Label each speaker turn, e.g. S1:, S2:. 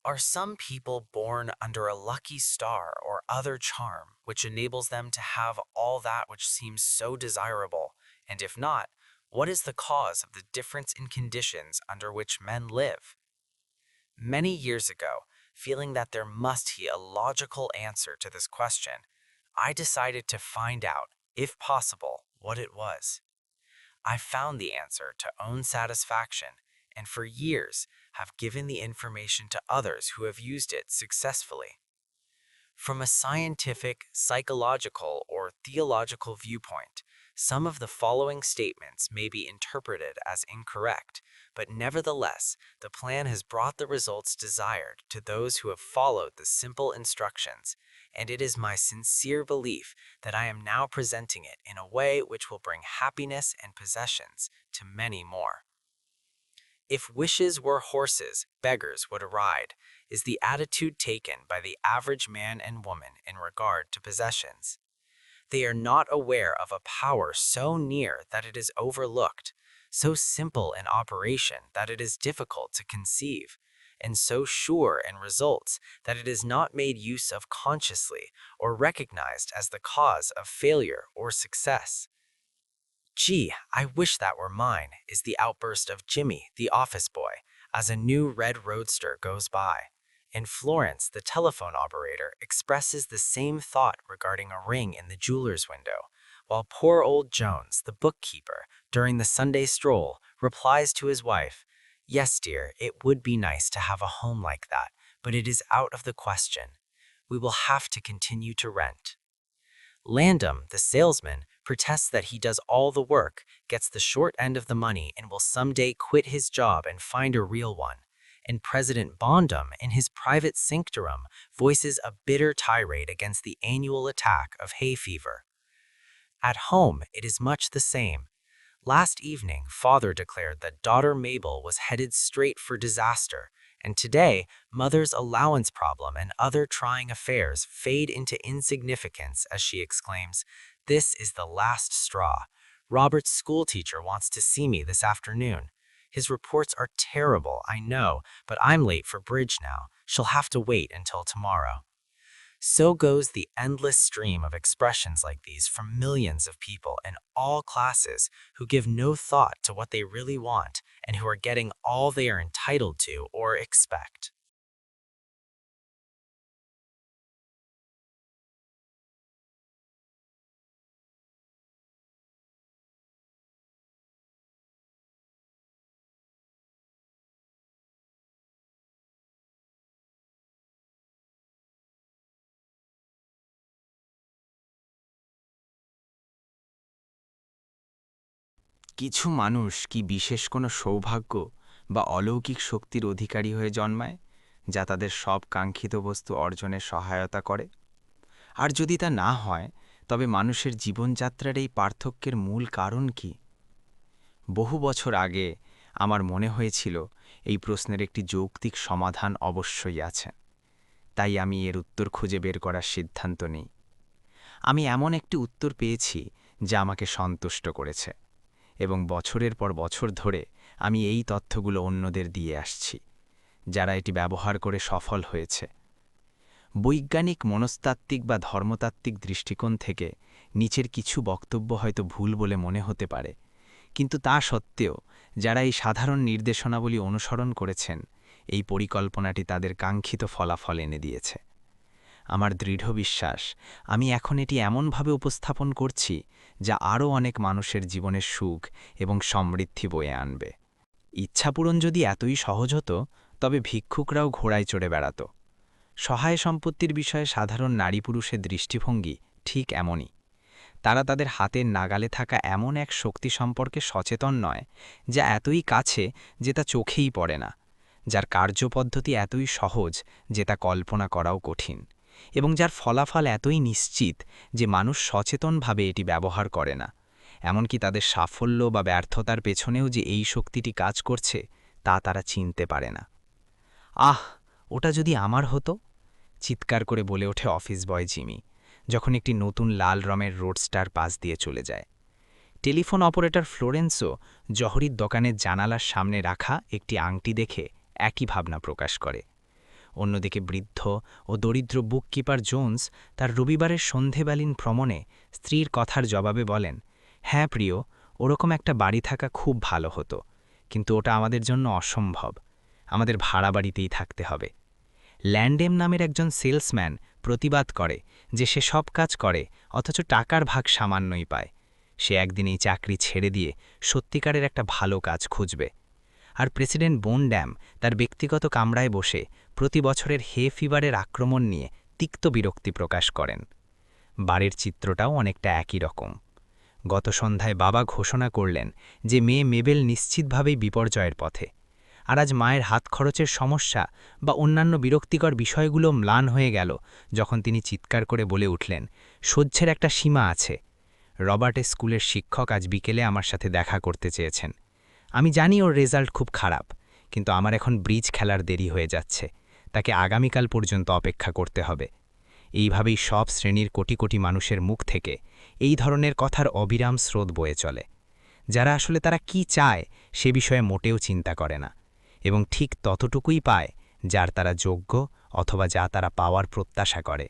S1: Are some people born under a lucky star or other charm which enables them to have all that which seems so desirable? And if not, what is the cause of the difference in conditions under which men live? Many years ago, feeling that there must be a logical answer to this question, I decided to find out, if possible, what it was. I found the answer to own satisfaction and for years have given the information to others who have used it successfully. From a scientific, psychological, or theological viewpoint, some of the following statements may be interpreted as incorrect, but nevertheless, the plan has brought the results desired to those who have followed the simple instructions, and it is my sincere belief that I am now presenting it in a way which will bring happiness and possessions to many more. If wishes were horses, beggars would ride, is the attitude taken by the average man and woman in regard to possessions. They are not aware of a power so near that it is overlooked, so simple in operation that it is difficult to conceive, and so sure in results that it is not made use of consciously or recognized as the cause of failure or success. "Gee, I wish that were mine," is the outburst of Jimmy, the office boy, as a new red roadster goes by. In Florence, the telephone operator expresses the same thought regarding a ring in the jeweler's window, while poor old Jones, the bookkeeper, during the Sunday stroll, replies to his wife, "Yes, dear, it would be nice to have a home like that, but it is out of the question. We will have to continue to rent." Landum, the salesman, protests that he does all the work, gets the short end of the money, and will someday quit his job and find a real one. And President Bondum, in his private sanctum, voices a bitter tirade against the annual attack of hay fever. At home, it is much the same. Last evening, father declared that daughter Mabel was headed straight for disaster, and today, mother's allowance problem and other trying affairs fade into insignificance as she exclaims, "This is the last straw. Robert's schoolteacher wants to see me this afternoon. His reports are terrible, I know, but I'm late for bridge now. She'll have to wait until tomorrow." So goes the endless stream of expressions like these from millions of people in all classes who give no thought to what they really want and who are getting all they are entitled to or expect.
S2: কিছু মানুষ কি বিশেষ কোনো সৌভাগ্য বা অলৌকিক শক্তির অধিকারী হয়ে জন্মায়, যা তাদের সব কাঙ্ক্ষিত বস্তু অর্জনে সহায়তা করে? আর যদি তা না হয়, তবে মানুষের জীবনযাত্রার এই পার্থক্যের মূল কারণ কি? বহু বছর আগে আমার মনে হয়েছিল এই প্রশ্নের একটি যৌক্তিক সমাধান অবশ্যই আছে। তাই আমি এর উত্তর খুঁজে বের করার সিদ্ধান্ত নিই। আমি এমন একটি উত্তর পেয়েছি যা আমাকে সন্তুষ্ট করেছে, এবং বছরের পর বছর ধরে আমি এই তথ্যগুলো অন্যদের দিয়ে আসছি, যারা এটি ব্যবহার করে সফল হয়েছে। বৈজ্ঞানিক, মনস্তাত্ত্বিক বা ধর্মতাত্ত্বিক দৃষ্টিকোণ থেকে নিচের কিছু বক্তব্য হয়তো ভুল বলে মনে হতে পারে, কিন্তু তা সত্ত্বেও যারা এই সাধারণ নির্দেশনাবলী অনুসরণ করেছেন, এই পরিকল্পনাটি তাদের কাঙ্ক্ষিত ফলাফল এনে দিয়েছে। আমার দৃঢ় বিশ্বাস, আমি এখন এটি এমনভাবে উপস্থাপন করছি যা আরও অনেক মানুষের জীবনে সুখ এবং সমৃদ্ধি বয়ে আনবে। ইচ্ছাপূরণ যদি এতই সহজ হতো, তবে ভিক্ষুকরাও ঘোড়ায় চড়ে বেড়াত। সহায় সম্পত্তির বিষয়ে সাধারণ নারী পুরুষের দৃষ্টিভঙ্গি ঠিক এমনই। তারা তাদের হাতের নাগালে থাকা এমন এক শক্তি সম্পর্কে সচেতন নয়, যা এতই কাছে যে তা চোখেই পড়ে না, যার কার্যপদ্ধতি এতই সহজ যে তা কল্পনা করাও কঠিন, এবং যার ফলাফল এতই নিশ্চিত যে মানুষ সচেতনভাবে এটি ব্যবহার করে না। এমনকি তাদের সাফল্য বা ব্যর্থতার পেছনেও যে এই শক্তিটি কাজ করছে, তা তারা চিনতে পারে না। আহ, ওটা যদি আমার হতো, চিৎকার করে বলে ওঠে অফিস বয় জিমি, যখন একটি নতুন লাল রঙের রোডস্টার পাশ দিয়ে চলে যায়। টেলিফোন অপারেটর ফ্লোরেন্সও জহরির দোকানের জানালার সামনে রাখা একটি আংটি দেখে একই ভাবনা প্রকাশ করে। অন্যদিকে বৃদ্ধ ও দরিদ্র বুককিপার জোন্স তার রবিবারের সন্ধেবেলীন ভ্রমণে স্ত্রীর কথার জবাবে বলেন, হ্যাঁ প্রিয়, ওরকম একটা বাড়ি থাকা খুব ভালো হতো, কিন্তু ওটা আমাদের জন্য অসম্ভব। আমাদের ভাড়া বাড়িতেই থাকতে হবে। ল্যান্ডেম নামের একজন সেলসম্যান প্রতিবাদ করে যে সে সব কাজ করে অথচ টাকার ভাগ সামান্যই পায়। সে একদিন এই চাকরি ছেড়ে দিয়ে সত্যিকারের একটা ভালো কাজ খুঁজবে। আর প্রেসিডেন্ট বোনড্যাম তার ব্যক্তিগত কামরায় বসে প্রতি বছরের হে ফিভারের আক্রমণ নিয়ে তিক্ত বিরক্তি প্রকাশ করেন। বাড়ির চিত্রটাও অনেকটা একই রকম। গত সন্ধ্যায় বাবা ঘোষণা করলেন যে মেয়ে মেবেল নিশ্চিতভাবেই বিপর্যয়ের পথে। আর আজ মায়ের হাত খরচের সমস্যা বা অন্যান্য বিরক্তিকর বিষয়গুলো ম্লান হয়ে গেল যখন তিনি চিৎকার করে বলে উঠলেন, সহ্যের একটা সীমা আছে। রবার্টের স্কুলের শিক্ষক আজ বিকেলে আমার সাথে দেখা করতে চেয়েছেন। আমি জানি ওর রেজাল্ট খুব খারাপ, কিন্তু আমার এখন ব্রিজ খেলার দেরি হয়ে যাচ্ছে। তাকে আগামীকাল পর্যন্ত অপেক্ষা করতে হবে। এইভাবেই সব শ্রেণীর কোটি কোটি মানুষের মুখ থেকে এই ধরনের কথার অবিরাম স্রোত বয়ে চলে, যারা আসলে তারা কি চায় সে বিষয়ে মোটেও চিন্তা করে না, এবং ঠিক ততটুকুই পায় যার তারা যোগ্য অথবা যা তারা পাওয়ার প্রত্যাশা করে।